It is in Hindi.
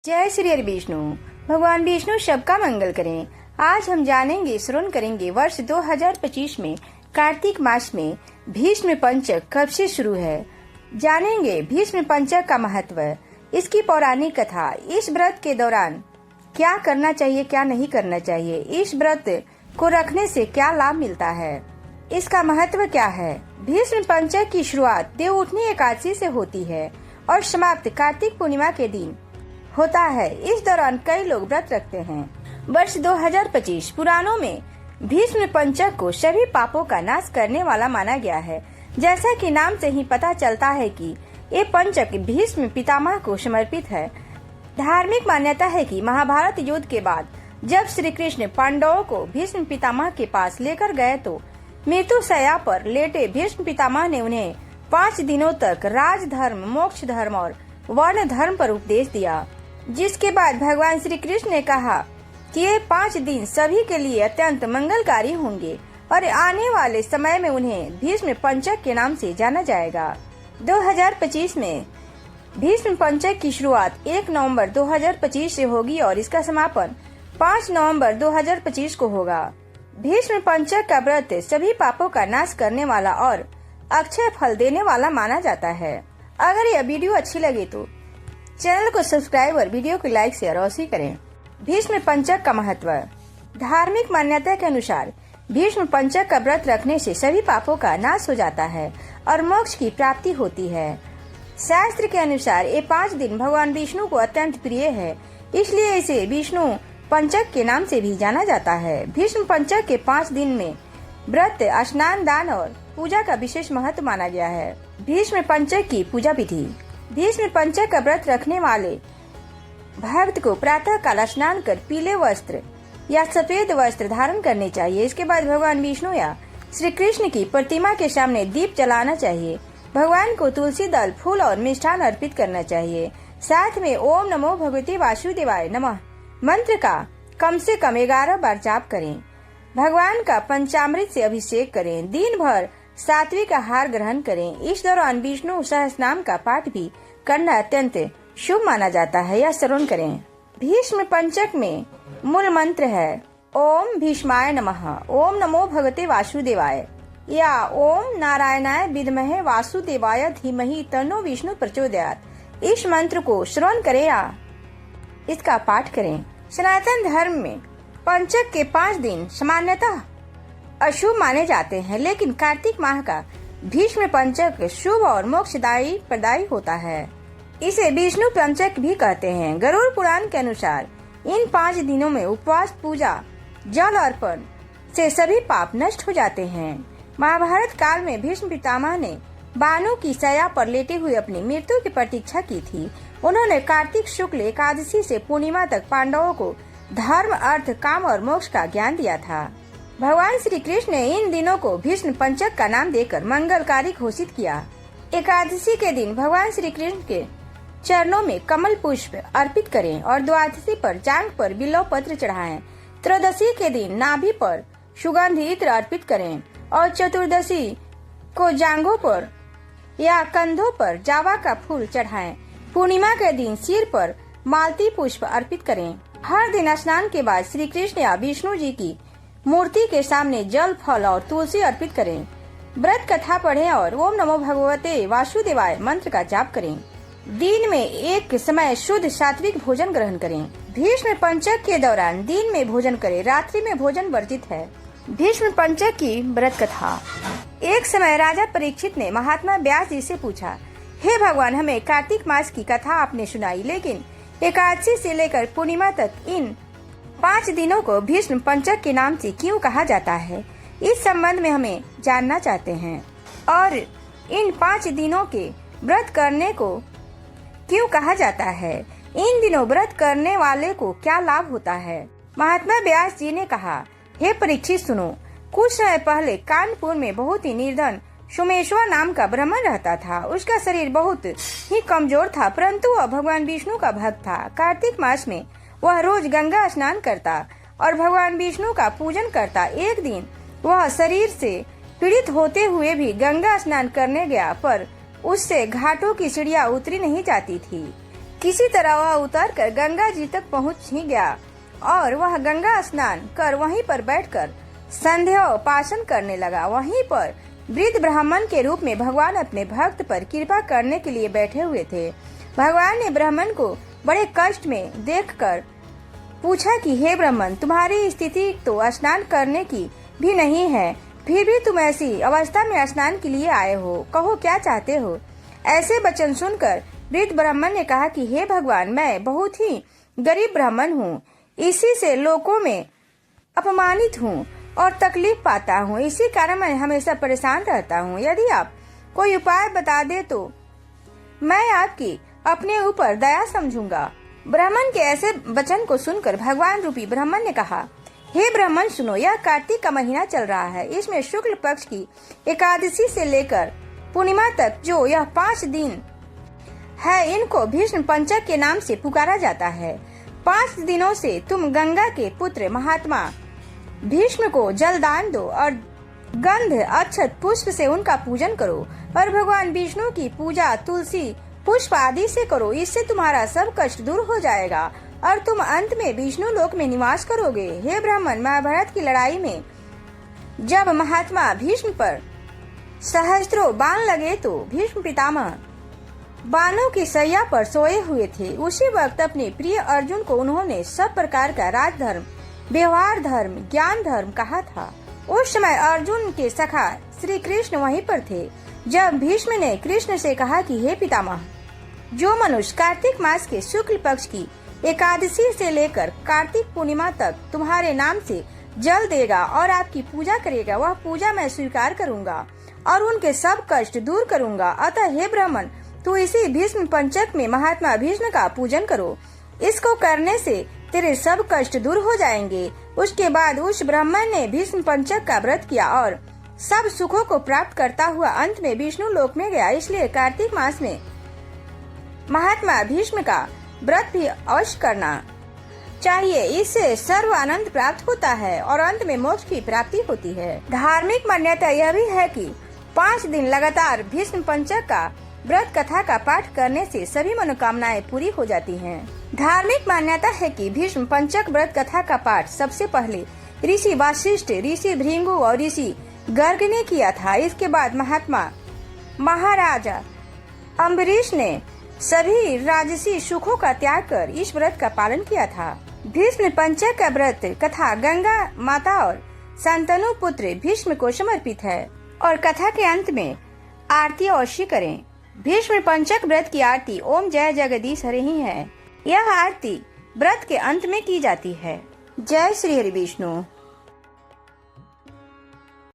जय श्री हरि विष्णु। भगवान विष्णु सबका मंगल करें। आज हम जानेंगे, श्रवण करेंगे वर्ष 2025 में कार्तिक मास में भीष्म पंचक कब से शुरू है। जानेंगे भीष्म पंचक का महत्व, इसकी पौराणिक कथा, इस व्रत के दौरान क्या करना चाहिए, क्या नहीं करना चाहिए, इस व्रत को रखने से क्या लाभ मिलता है, इसका महत्व क्या है। भीष्म पंचक की शुरुआत देव उठनी एकादशी से होती है और समाप्त कार्तिक पूर्णिमा के दिन होता है। इस दौरान कई लोग व्रत रखते हैं। वर्ष 2025 पुराणों में भीष्म पंचक को सभी पापों का नाश करने वाला माना गया है। जैसा कि नाम से ही पता चलता है कि ये पंचक भीष्म पितामह को समर्पित है। धार्मिक मान्यता है कि महाभारत युद्ध के बाद जब श्री कृष्ण पांडवों को भीष्म पितामह के पास लेकर गए तो मृत्यु शैया पर लेटे भीष्म पितामह ने उन्हें 5 दिनों तक राजधर्म, मोक्ष धर्म और वर्ण धर्म पर उपदेश दिया, जिसके बाद भगवान श्री कृष्ण ने कहा कि ये 5 दिन सभी के लिए अत्यंत मंगलकारी होंगे और आने वाले समय में उन्हें भीष्म पंचक के नाम से जाना जाएगा। 2025 में भीष्म पंचक की शुरुआत 1 नवंबर 2025 से होगी और इसका समापन 5 नवंबर 2025 को होगा। भीष्म पंचक का व्रत सभी पापों का नाश करने वाला और अक्षय फल देने वाला माना जाता है। अगर यह वीडियो अच्छी लगे तो चैनल को सब्सक्राइब और वीडियो को लाइक शेयर अवश्य करें। भीष्म पंचक का महत्व, धार्मिक मान्यता के अनुसार भीष्म पंचक का व्रत रखने से सभी पापों का नाश हो जाता है और मोक्ष की प्राप्ति होती है। शास्त्र के अनुसार ये 5 दिन भगवान विष्णु को अत्यंत प्रिय है, इसलिए इसे विष्णु पंचक के नाम से भी जाना जाता है। भीष्म पंचक के 5 दिन में व्रत, स्नान, दान और पूजा का विशेष महत्व माना गया है। भीष्म पंचक की पूजा विधि, भीष्म पंचक का व्रत रखने वाले भक्त को प्रातः काल स्नान कर पीले वस्त्र या सफेद वस्त्र धारण करने चाहिए। इसके बाद भगवान विष्णु या श्री कृष्ण की प्रतिमा के सामने दीप जलाना चाहिए। भगवान को तुलसी दल, फूल और मिष्ठान अर्पित करना चाहिए। साथ में ओम नमो भगवते वासुदेवाय नमः मंत्र का कम से कम 11 बार जाप करें। भगवान का पंचामृत से अभिषेक करें। दिन भर सात्विक आहार ग्रहण करें। इस दौरान विष्णु सहस्रनाम का पाठ भी करना अत्यंत शुभ माना जाता है, या श्रवण करें। भीष्म पंचक में मूल मंत्र है ओम भीष्माय नमः, ओम नमो भगवते वासुदेवाय या ओम नारायणाय विद्महे वासुदेवाय धीमहि तन्नो विष्णु प्रचोदयात्। इस मंत्र को श्रवण करें या इसका पाठ करें। सनातन धर्म में पंचक के 5 दिन सामान्यतः अशुभ माने जाते हैं, लेकिन कार्तिक माह का भीष्म पंचक शुभ और मोक्षदायी प्रदायी होता है। इसे विष्णु पंचक भी कहते हैं। गरुड़ पुराण के अनुसार इन 5 दिनों में उपवास, पूजा, जल अर्पण से सभी पाप नष्ट हो जाते हैं। महाभारत काल में भीष्म पितामह ने बाणों की शैया पर लेटे हुए अपनी मृत्यु की प्रतीक्षा की थी। उन्होंने कार्तिक शुक्ल एकादशी से पूर्णिमा तक पांडवों को धर्म, अर्थ, काम और मोक्ष का ज्ञान दिया था। भगवान श्री कृष्ण ने इन दिनों को भीष्म पंचक का नाम देकर मंगलकारी घोषित किया। एकादशी के दिन भगवान श्री कृष्ण के चरणों में कमल पुष्प अर्पित करें और द्वादशी पर जांघ पर बिल्व पत्र चढ़ाएं। त्रयोदशी के दिन नाभि पर सुगंध इत्र अर्पित करें और चतुर्दशी को जांघों पर या कंधों पर जावा का फूल चढ़ाएं। पूर्णिमा के दिन सिर पर मालती पुष्प अर्पित करें। हर दिन स्नान के बाद श्री कृष्ण या विष्णु जी की मूर्ति के सामने जल, फल और तुलसी अर्पित करें। व्रत कथा पढ़ें और ओम नमो भगवते वासुदेवाय मंत्र का जाप करें। दिन में एक समय शुद्ध सात्विक भोजन ग्रहण करें। भीष्म पंचक के दौरान दिन में भोजन करें, रात्रि में भोजन वर्जित है। भीष्म पंचक की व्रत कथा। एक समय राजा परीक्षित ने महात्मा व्यास जी से पूछा, हे भगवान, हमें कार्तिक मास की कथा आपने सुनाई, लेकिन एकादशी से लेकर पूर्णिमा तक इन 5 दिनों को भीष्म पंचक के नाम से क्यों कहा जाता है? इस संबंध में हमें जानना चाहते हैं। और इन 5 दिनों के व्रत करने को क्यों कहा जाता है? इन दिनों व्रत करने वाले को क्या लाभ होता है? महात्मा व्यास जी ने कहा, हे परीक्षित सुनो, कुछ समय पहले कानपुर में बहुत ही निर्धन सोमेश्वर नाम का ब्राह्मण रहता था। उसका शरीर बहुत ही कमजोर था, परंतु वह भगवान विष्णु का भक्त था। कार्तिक मास में वह रोज गंगा स्नान करता और भगवान विष्णु का पूजन करता। एक दिन वह शरीर से पीड़ित होते हुए भी गंगा स्नान करने गया, पर उससे घाटों की सीढ़ियां उतरी नहीं जाती थी। किसी तरह वह उतरकर गंगा जी तक पहुंच ही गया और वह गंगा स्नान कर वहीं पर बैठकर संध्योपासन करने लगा। वहीं पर वृद्ध ब्राह्मण के रूप में भगवान अपने भक्त पर कृपा करने के लिए बैठे हुए थे। भगवान ने ब्राह्मण को बड़े कष्ट में देखकर पूछा कि हे ब्राह्मण, तुम्हारी स्थिति तो स्नान करने की भी नहीं है, फिर भी तुम ऐसी अवस्था में स्नान के लिए आए हो, कहो क्या चाहते हो। ऐसे वचन सुनकर वृद्ध ब्राह्मण ने कहा कि हे भगवान, मैं बहुत ही गरीब ब्राह्मण हूँ, इसी से लोगों में अपमानित हूँ और तकलीफ पाता हूँ, इसी कारण मैं हमेशा परेशान रहता हूँ। यदि आप कोई उपाय बता दे तो मैं आपकी अपने ऊपर दया समझूंगा। ब्राह्मण के ऐसे वचन को सुनकर भगवान रूपी ब्राह्मण ने कहा, हे ब्राह्मण सुनो, यह कार्तिक का महीना चल रहा है। इसमें शुक्ल पक्ष की एकादशी से लेकर पूर्णिमा तक जो यह 5 दिन है, इनको भीष्म पंचक के नाम से पुकारा जाता है। 5 दिनों से तुम गंगा के पुत्र महात्मा भीष्म को जलदान दो और गंध अक्षत पुष्प से उनका पूजन करो और भगवान विष्णु की पूजा तुलसी पुष्प आदि से करो। इससे तुम्हारा सब कष्ट दूर हो जाएगा और तुम अंत में विष्णु लोक में निवास करोगे। हे ब्राह्मण, महाभारत की लड़ाई में जब महात्मा भीष्म पर सहस्त्रों बाण लगे तो भीष्म पितामह बाणों की सैया पर सोए हुए थे। उसी वक्त अपने प्रिय अर्जुन को उन्होंने सब प्रकार का राजधर्म, व्यवहार धर्म, ज्ञान धर्म कहा था। उस समय अर्जुन के सखा श्री कृष्ण वहीं पर थे। जब भीष्म ने कृष्ण से कहा कि हे पितामह, जो मनुष्य कार्तिक मास के शुक्ल पक्ष की एकादशी से लेकर कार्तिक पूर्णिमा तक तुम्हारे नाम से जल देगा और आपकी पूजा करेगा, वह पूजा मैं स्वीकार करूंगा और उनके सब कष्ट दूर करूंगा। अतः हे ब्राह्मण, तू इसी भीष्म पंचक में महात्मा भीष्म का पूजन करो। इसको करने से तेरे सब कष्ट दूर हो जाएंगे। उसके बाद उस ब्राह्मण ने भीष्म पंचक का व्रत किया और सब सुखों को प्राप्त करता हुआ अंत में विष्णु लोक में गया। इसलिए कार्तिक मास में महात्मा भीष्म का व्रत भी अवश्य करना चाहिए। इससे सर्व आनंद प्राप्त होता है और अंत में मोक्ष की प्राप्ति होती है। धार्मिक मान्यता यह भी है कि 5 दिन लगातार भीष्म पंचक का व्रत कथा का पाठ करने से सभी मनोकामनाएं पूरी हो जाती हैं। धार्मिक मान्यता है कि भीष्म पंचक व्रत कथा का पाठ सबसे पहले ऋषि वशिष्ठ, ऋषि भृंगु और ऋषि गर्ग ने किया था। इसके बाद महात्मा महाराजा अम्बरीश ने सभी राजसी सुखों का त्याग कर इस व्रत का पालन किया था। भीष्म पंचक का व्रत कथा गंगा माता और शांतनु पुत्र भीष्म को समर्पित है और कथा के अंत में आरती अवश्य करें। भीष्म पंचक व्रत की आरती ओम जय जगदीश हरे ही है। यह आरती व्रत के अंत में की जाती है। जय श्री हरि विष्णु।